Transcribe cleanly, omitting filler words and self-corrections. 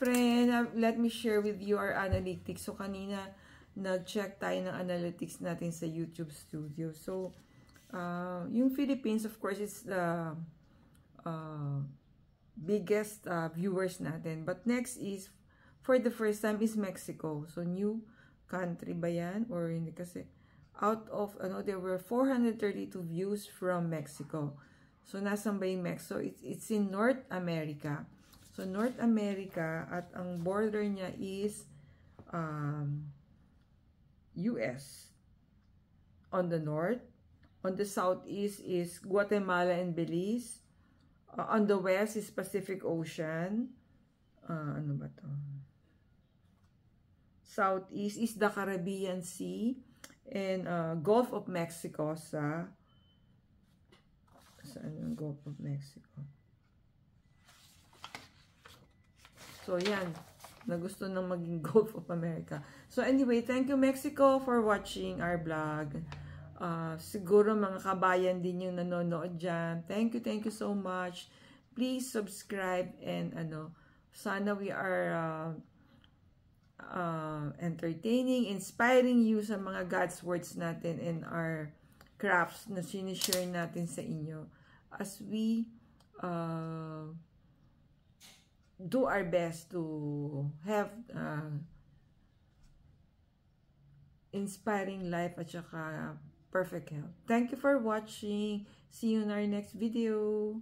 friend, let me share with you our analytics. So, kanina, nag-check tayo ng analytics natin sa YouTube Studio. So, yung Philippines, of course, is the biggest viewers natin. But next is, for the first time, is Mexico. So, new country ba yan? Or hindi kasi, out of, there were 432 views from Mexico. So, nasan ba yung Mexico? It's in North America. So, North America, at ang border niya is US on the north. On the southeast is Guatemala and Belize. On the west is Pacific Ocean. Ano ba to? Southeast is the Caribbean Sea. And Gulf of Mexico saan yung Gulf of Mexico? So, yan. Nagusto nang maging Gulf of America. So, anyway, thank you Mexico for watching our vlog. Siguro mga kabayan din yung nanonood dyan. Thank you so much. Please subscribe and sana we are entertaining, inspiring you sa mga God's words natin and our crafts na sinishare natin sa inyo as we do our best to have inspiring life at saka perfect health. Thank you for watching. See you in our next video.